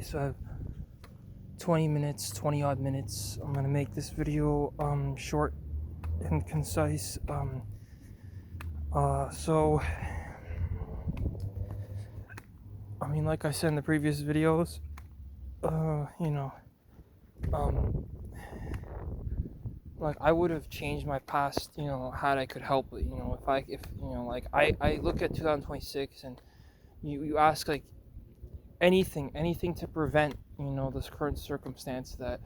so I have 20 odd minutes. I'm gonna make this video short and concise. So I mean, like I said in the previous videos, um, like I would have changed my past, had I could help it. Like I look at 2026 and you ask like anything to prevent, this current circumstance that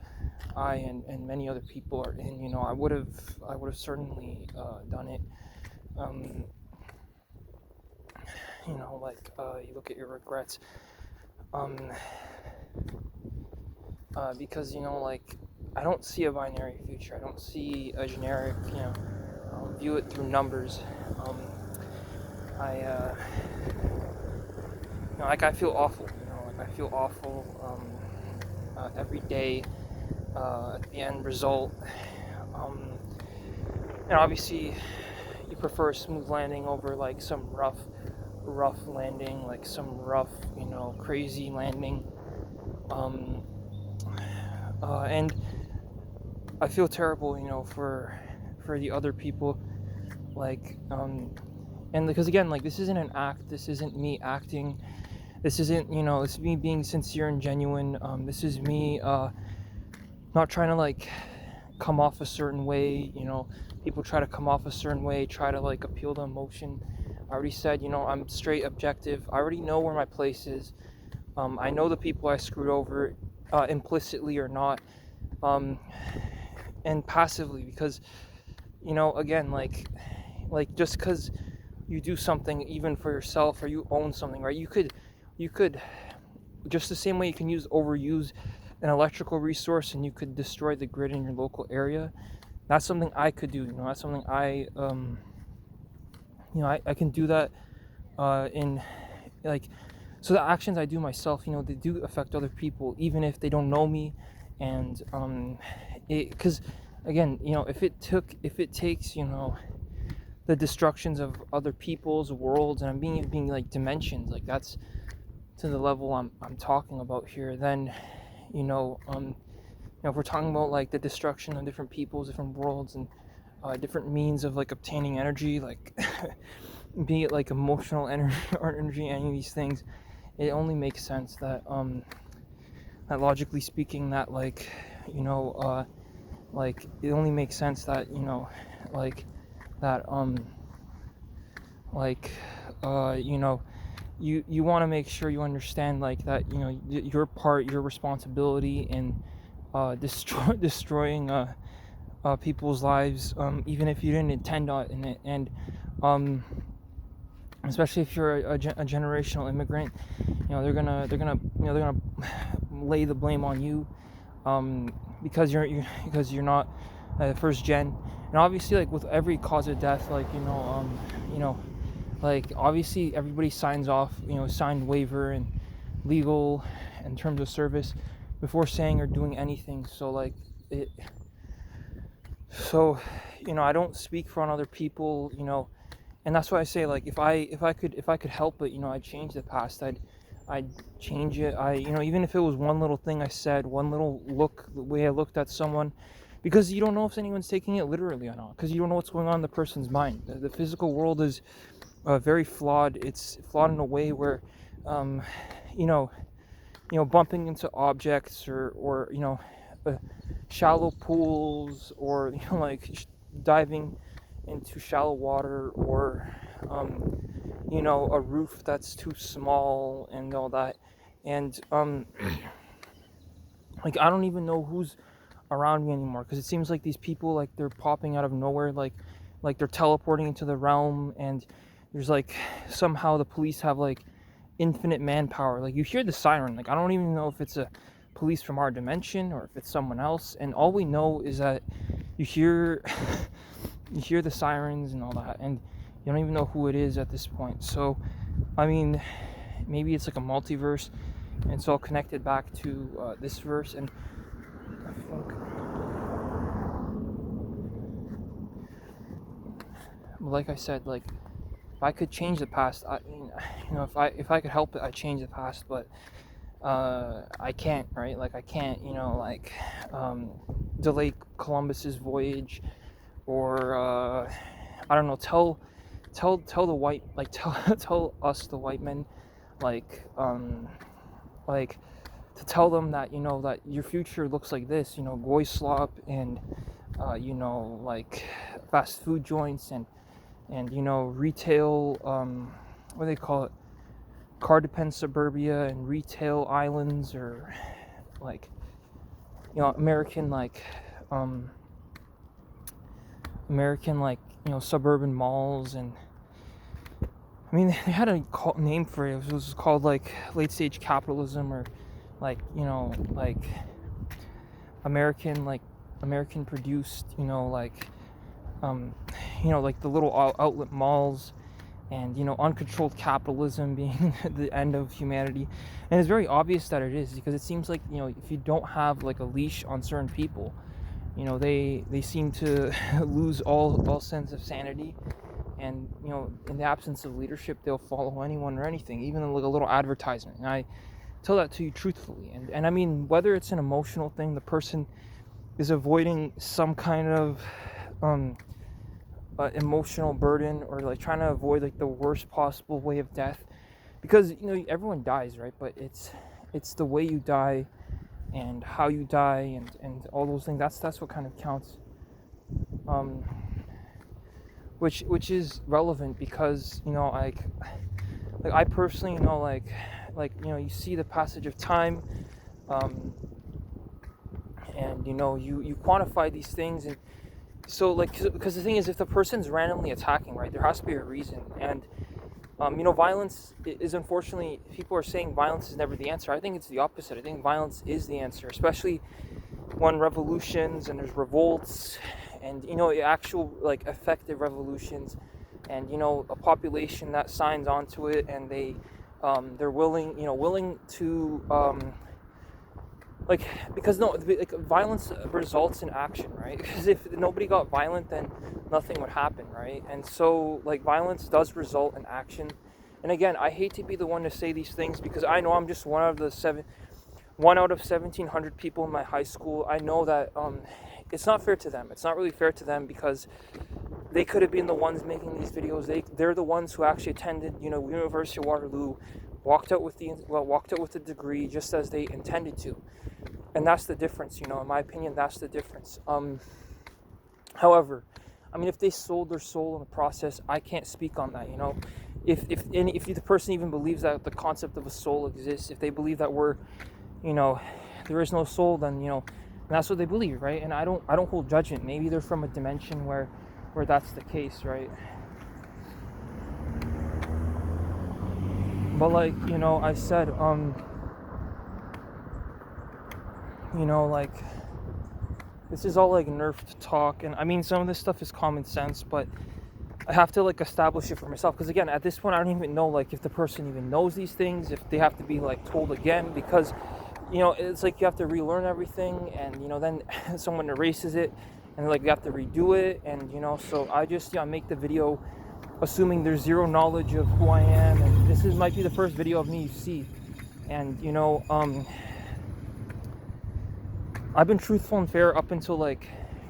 I and many other people are in. I would have certainly done it. Um, you look at your regrets, um, because like I don't see a binary future. I don't see a generic, view it through numbers. I like I feel awful. I feel awful every day at the end result. And obviously, you prefer a smooth landing over like some rough landing, like some rough, crazy landing. And I feel terrible, for the other people, like, and because again, like this isn't an act. This isn't me acting. This isn't, it's me being sincere and genuine. This is me not trying to like come off a certain way. People try to come off a certain way, try to like appeal to emotion. I already said, I'm straight objective. I already know where my place is. I know the people I screwed over, implicitly or not, and passively, because again, like just because you do something even for yourself or you own something, right? You could just the same way you can overuse an electrical resource and you could destroy the grid in your local area. That's something I could do. That's something I can do that in like, so the actions I do myself, they do affect other people even if they don't know me. And because again, if it takes the destructions of other people's worlds, and I'm being like dimensions, like that's to the level I'm talking about here, then if we're talking about like the destruction of different peoples, different worlds, and different means of like obtaining energy, like be it like emotional energy or energy, any of these things, it only makes sense that that logically speaking, that like like it only makes sense that like that like you want to make sure you understand like that your part, your responsibility in destroying people's lives, even if you didn't intend on it. And especially if you're a generational immigrant, they're gonna lay the blame on you, because you're not first gen. And obviously, like with every cause of death, like like obviously everybody signs off, signed waiver and legal in terms of service before saying or doing anything. So like it, so I don't speak for on other people, and that's why I say, like, if I could help it, I'd change the past. I'd change it. Even if it was one little thing I said, one little look, the way I looked at someone, because you don't know if anyone's taking it literally or not, because you don't know what's going on in the person's mind. The physical world is very flawed. It's flawed in a way where, bumping into objects or shallow pools, or like diving into shallow water, or a roof that's too small and all that. And like I don't even know who's around me anymore, because it seems like these people, like they're popping out of nowhere, like they're teleporting into the realm, and there's like somehow the police have like infinite manpower. Like you hear the siren, like I don't even know if it's a police from our dimension or if it's someone else, and all we know is that you hear the sirens and all that, and you don't even know who it is at this point. So I mean, maybe it's like a multiverse, and it's all connected back to this verse. And like I said, like if I could change the past, if I could help it, I'd change the past. But I can't, right? Like I can't, delay Columbus's voyage, or I don't know, tell the white, like tell us the white men, like like to tell them that that your future looks like this, goy slop and like fast food joints and retail, what do they call it, car dependent suburbia and retail islands, or like American, um suburban malls. And I mean, they had a name for it. It was called like late stage capitalism, or like American, American produced, um, like the little outlet malls, and uncontrolled capitalism being the end of humanity. And it's very obvious that it is, because it seems like if you don't have like a leash on certain people, they seem to lose all sense of sanity. And in the absence of leadership, they'll follow anyone or anything, even like a little advertisement. And I tell that to you truthfully. And I mean, whether it's an emotional thing, the person is avoiding some kind of emotional burden, or like trying to avoid like the worst possible way of death, because everyone dies, right? But it's the way you die and how you die, and all those things. That's what kind of counts. Which is relevant, because like I personally, you see the passage of time, and you quantify these things. And so, because the thing is, if the person's randomly attacking, right, there has to be a reason. And violence is, unfortunately, people are saying violence is never the answer. I think it's the opposite. I think violence is the answer, especially when revolutions and there's revolts, and actual like effective revolutions, and a population that signs onto it, and they're willing to because violence results in action, right? Because if nobody got violent, then nothing would happen, right? And so violence does result in action. And again, I hate to be the one to say these things, because I know I'm just one out of 1,700 people in my high school. I know that it's not fair to them. It's not really fair to them, because they could have been the ones making these videos. They're the ones who actually attended, University of Waterloo, walked out with the degree just as they intended to. And that's the difference, in my opinion. That's the difference. However, I mean, if they sold their soul in the process, I can't speak on that. If the person even believes that the concept of a soul exists, if they believe that there is no soul, then that's what they believe, right? And I don't hold judgment. Maybe they're from a dimension where that's the case, right? But I said, this is all nerfed talk, and I mean, some of this stuff is common sense, but I have to establish it for myself, because again, at this point, I don't even know if the person even knows these things, if they have to be told again, because it's you have to relearn everything, and then someone erases it, and you have to redo it, and so I just make the video assuming there's zero knowledge of who I am, and this might be the first video of me you see. And I've been truthful and fair up until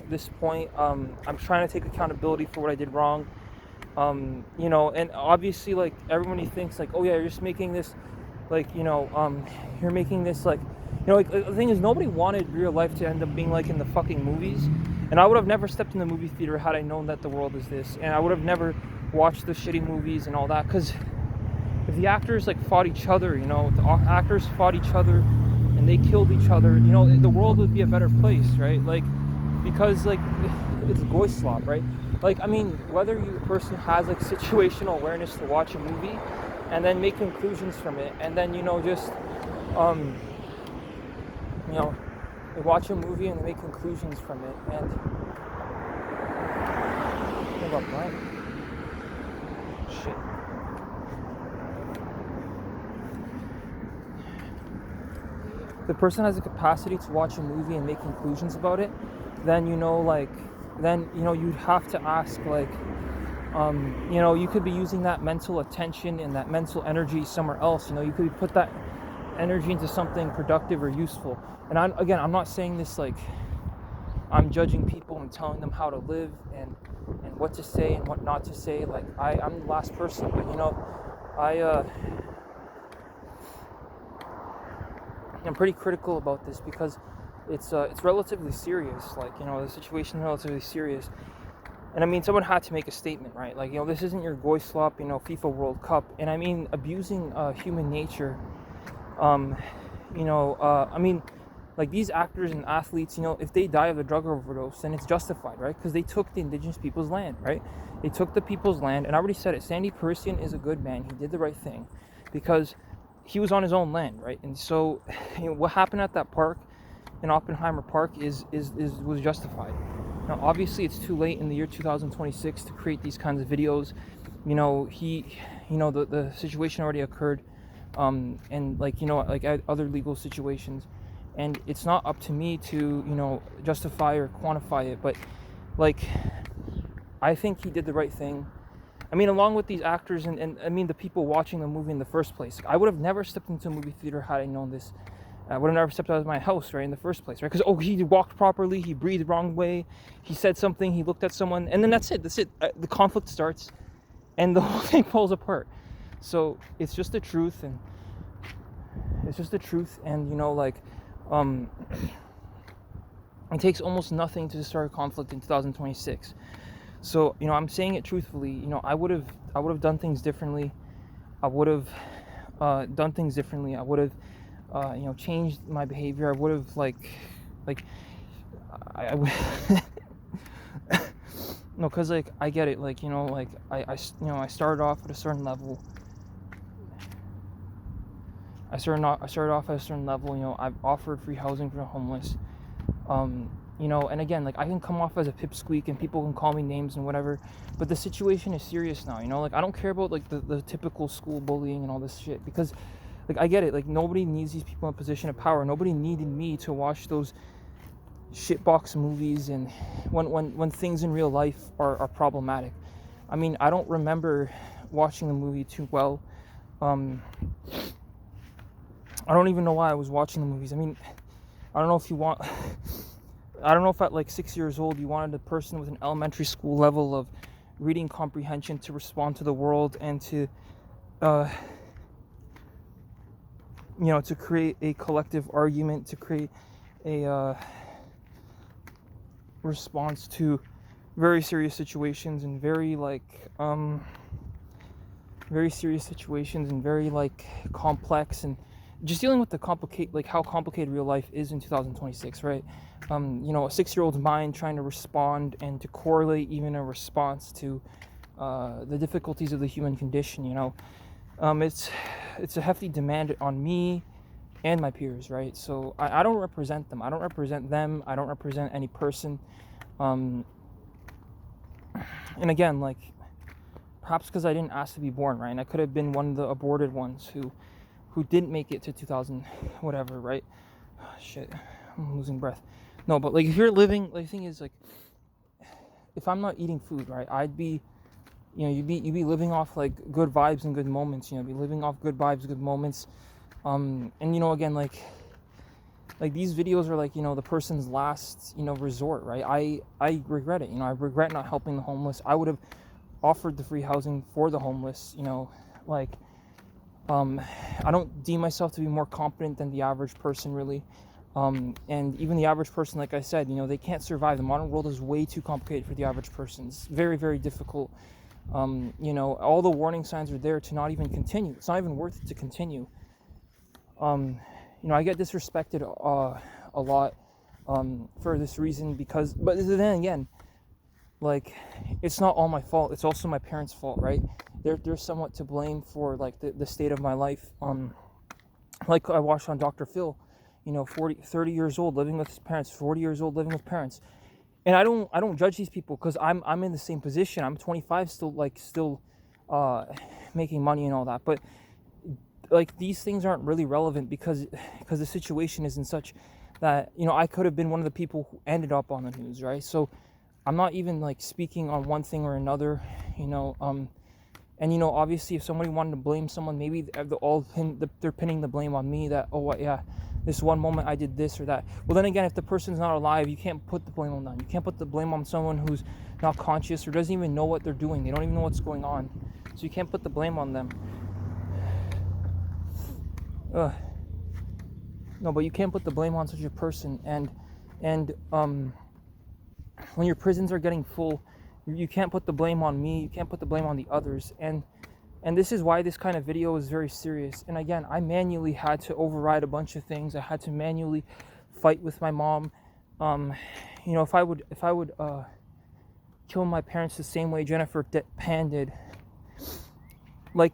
this point. I'm trying to take accountability for what I did wrong. And obviously everybody thinks oh yeah, you're just making this you're making this the thing is, nobody wanted real life to end up being in the fucking movies. And I would have never stepped in the movie theater had I known that the world is this, and I would have never watched the shitty movies and all that, because if the actors fought each other, the actors fought each other and they killed each other, the world would be a better place, right? Because it's goy slop, right? I mean, whether a person has situational awareness to watch a movie and then make conclusions from it, and then just they watch a movie and they make conclusions from it. And what about Brian? Shit. The person has the capacity to watch a movie and make conclusions about it, then you'd have to ask you could be using that mental attention and that mental energy somewhere else. You could put that energy into something productive or useful. And I'm not saying this like I'm judging people and telling them how to live and what to say and what not to say. Like I'm the last person, but I'm pretty critical about this because it's relatively serious. Like, the situation is relatively serious. And I mean, someone had to make a statement, right? Like, this isn't your goy slop, FIFA World Cup. And I mean, abusing human nature. I mean, like these actors and athletes, if they die of a drug overdose, then it's justified, right? Because they took the indigenous people's land, right? They took the people's land, and I already said it. Sandy Parisian is a good man. He did the right thing because he was on his own land, right? And so, what happened at that park in Oppenheimer Park was justified. Now, obviously, it's too late in the year 2026 to create these kinds of videos. The situation already occurred, and like other legal situations, and it's not up to me to justify or quantify it. But like, I think he did the right thing. I mean, along with these actors and I mean the people watching the movie in the first place. I would have never stepped into a movie theater had I known this. I would have never stepped out of my house, right, in the first place, right? Because, he walked properly, he breathed the wrong way, he said something, he looked at someone, and then that's it. The conflict starts, and the whole thing falls apart. So, it's just the truth, and it takes almost nothing to start a conflict in 2026. So, I'm saying it truthfully. I would have done things differently. I would have done things differently. I would have changed my behavior. I would have I would no, because I get it. I started off at a certain level. I started off at a certain level. I've offered free housing for the homeless. And again, I can come off as a pipsqueak and people can call me names and whatever, but the situation is serious now. I don't care about the typical school bullying and all this shit, because I get it. Nobody needs these people in a position of power. Nobody needed me to watch those shitbox movies and when things in real life are problematic. I mean, I don't remember watching the movie too well. I don't even know why I was watching the movies. I mean, I don't know if at 6 years old you wanted a person with an elementary school level of reading comprehension to respond to the world and to to create a collective argument, to create a response to very serious situations and very serious situations and very complex, and just dealing with how complicated real life is in 2026, right? A 6-year-old's mind trying to respond and to correlate even a response to the difficulties of the human condition. It's a hefty demand on me and my peers, right? So I don't represent them. I don't represent them. I don't represent any person. And again, perhaps because I didn't ask to be born, right? And I could have been one of the aborted ones who didn't make it to 2000, whatever, right? Shit, I'm losing breath. No, but if you're living, the thing is, if I'm not eating food, right, I'd be, you'd be living off good vibes and good moments. Be living off good vibes, good moments. And again, these videos are the person's last resort, right? I regret it. I regret not helping the homeless. I would have offered the free housing for the homeless. I don't deem myself to be more competent than the average person, really. And even the average person, like I said, they can't survive. The modern world is way too complicated for the average person. It's very, very difficult. All the warning signs are there to not even continue. It's not even worth it to continue. I get disrespected a lot for this reason but then again, it's not all my fault. It's also my parents' fault, right? They're somewhat to blame for the state of my life. I watched on Dr. Phil, 30 years old living with his parents, 40 years old living with parents. And I don't judge these people because I'm in the same position. I'm 25, still making money and all that. But these things aren't really relevant because the situation isn't such that I could have been one of the people who ended up on the news, right? So I'm not even speaking on one thing or another, And obviously, if somebody wanted to blame someone, maybe they're pinning the blame on me, that, oh yeah, this one moment I did this or that. Well, then again, if the person's not alive, you can't put the blame on them. You can't put the blame on someone who's not conscious or doesn't even know what they're doing. They don't even know what's going on. So you can't put the blame on them. No, but you can't put the blame on such a person. And when your prisons are getting full, you can't put the blame on me. You can't put the blame on the others. And this is why this kind of video is very serious. And again, I manually had to override a bunch of things. I had to manually fight with my mom. If I would kill my parents the same way Jennifer Pan did, like,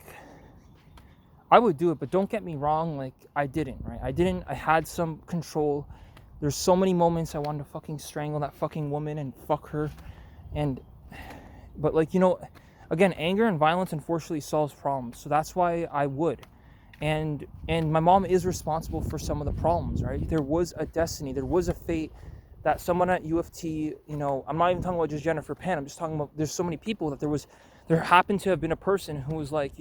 I would do it. But don't get me wrong, like, I didn't, right? I had some control. There's so many moments I wanted to fucking strangle that fucking woman and fuck her. But like, again, anger and violence unfortunately solves problems. So that's why I would. And my mom is responsible for some of the problems, right? There was a destiny, there was a fate that someone at U of T, I'm not even talking about just Jennifer Pan. I'm just talking about, there's so many people that there happened to have been a person who was like,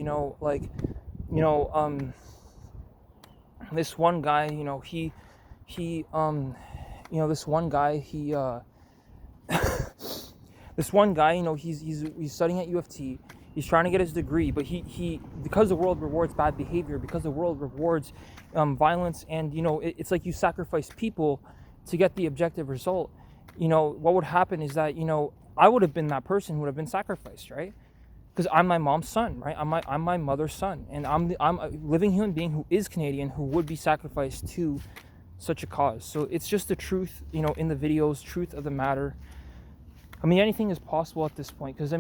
this one guy, this one guy, he's studying at U of T. He's trying to get his degree, but he because the world rewards bad behavior, because the world rewards violence, and it's like you sacrifice people to get the objective result. What would happen is that I would have been that person who would have been sacrificed, right? Because I'm my mom's son, right? I'm my mother's son, and I'm a living human being who is Canadian, who would be sacrificed to such a cause. So it's just the truth, in the videos, truth of the matter. I mean, anything is possible at this point, because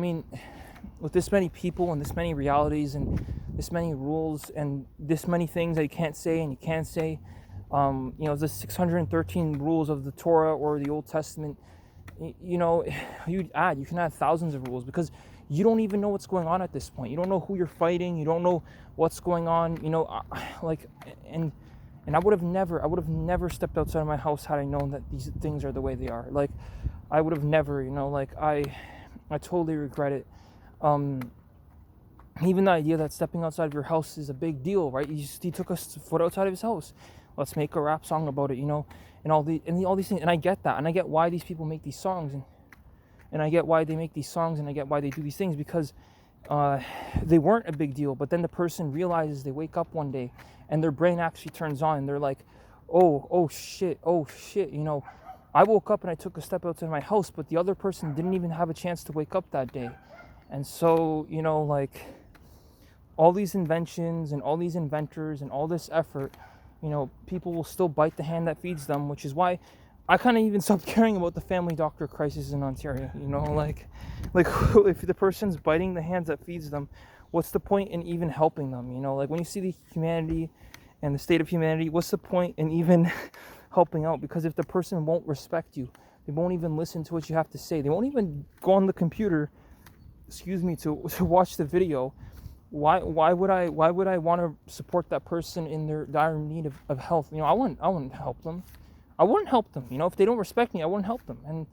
with this many people and this many realities and this many rules and this many things that you can't say and you can say, the 613 rules of the Torah or the Old Testament, you can add thousands of rules, because you don't even know what's going on at this point. You don't know who you're fighting. You don't know what's going on. And I would have never stepped outside of my house had I known that these things are the way they are. Like, I would have never, I totally regret it. Even the idea that stepping outside of your house is a big deal, right? He took a foot outside of his house. Let's make a rap song about it, and all these things. And I get that, and I get why these people make these songs, and I get why they make these songs, and I get why they do these things, because they weren't a big deal. But then the person realizes, they wake up one day and their brain actually turns on, and they're like, oh shit, I woke up and I took a step outside my house, but the other person didn't even have a chance to wake up that day. And so, all these inventions and all these inventors and all this effort, people will still bite the hand that feeds them, which is why I kind of even stopped caring about the family doctor crisis in Ontario. Like if the person's biting the hand that feeds them, what's the point in even helping them? Like, when you see the humanity and the state of humanity, what's the point in even helping out? Because if the person won't respect you, they won't even listen to what you have to say, they won't even go on the computer, to watch the video, why would I want to support that person in their dire need of health? I wouldn't help them. If they don't respect me, I wouldn't help them.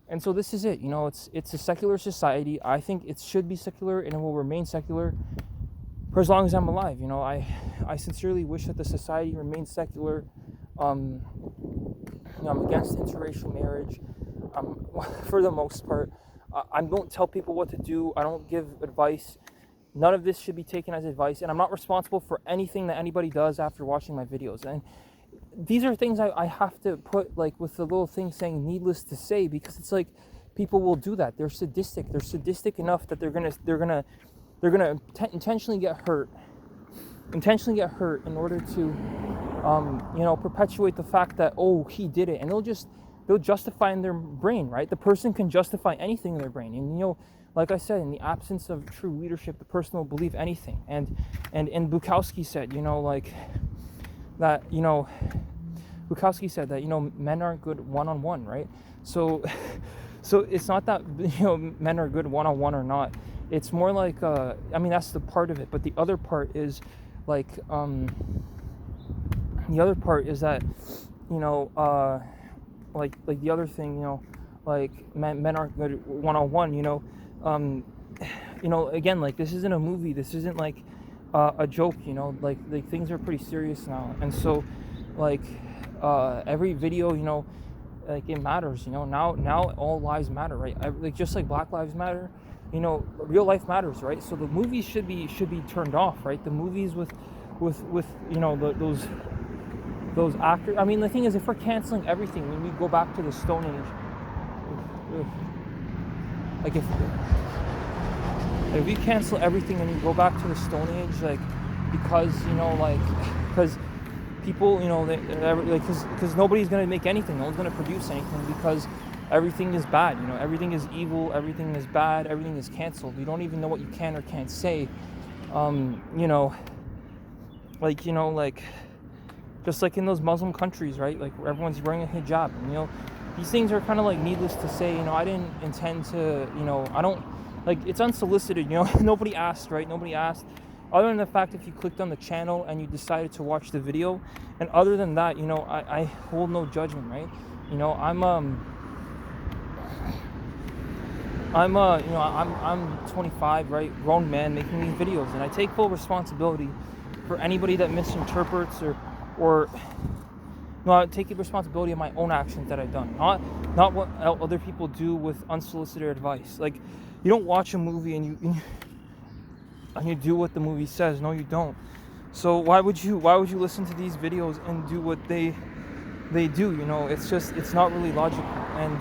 And so this is it. It's a secular society. I think it should be secular, and it will remain secular for as long as I'm alive. I sincerely wish that the society remains secular. I'm against interracial marriage, for the most part. I don't tell people what to do. I don't give advice. None of this should be taken as advice, and I'm not responsible for anything that anybody does after watching my videos. And these are things I have to put, like, with the little thing saying needless to say, because it's like, people will do that. They're sadistic. They're sadistic enough that they're gonna intentionally get hurt in order to perpetuate the fact that, oh, he did it, and they'll justify in their brain, right? The person can justify anything in their brain, and like I said, in the absence of true leadership, the person will believe anything. And Bukowski said, Bukowski said that, men aren't good one-on-one, right? So it's not that, men are good one-on-one or not. It's more like, that's the part of it. But the other part is, like, that, like the other thing, like, men aren't good one-on-one, you know, again, like, this isn't a movie, this isn't like a joke, you know, like things are pretty serious now. And so, like, every video, you know, like, it matters, you know. Now all lives matter, right? Like, just like Black Lives Matter, you know, real life matters, right? So the movies should be turned off, right? The movies with you know, those actors. I mean, the thing is, if we're canceling everything, when we go back to the Stone Age, like, if we cancel everything and you go back to the Stone Age, like, because, you know, like, because people, you know, because nobody's gonna make anything, no one's gonna produce anything, because everything is bad, you know, everything is evil, everything is bad, everything is canceled. You don't even know what you can or can't say. You know, like, you know, like, just like in those Muslim countries, right? Like, where everyone's wearing a hijab, and, you know, these things are kind of like needless to say. You know, I didn't intend to, you know, I don't, like, it's unsolicited, you know. Nobody asked, right? Nobody asked, other than the fact if you clicked on the channel and you decided to watch the video. And other than that, you know, I hold no judgment, right? You know, I'm you know, I'm 25, right, grown man making these videos, and I take full responsibility for anybody that misinterprets or no, I take responsibility of my own actions that I've done, not what other people do with unsolicited advice. Like, you don't watch a movie and you do what the movie says. No, you don't. So why would you listen to these videos and do what they do? You know, it's not really logical. And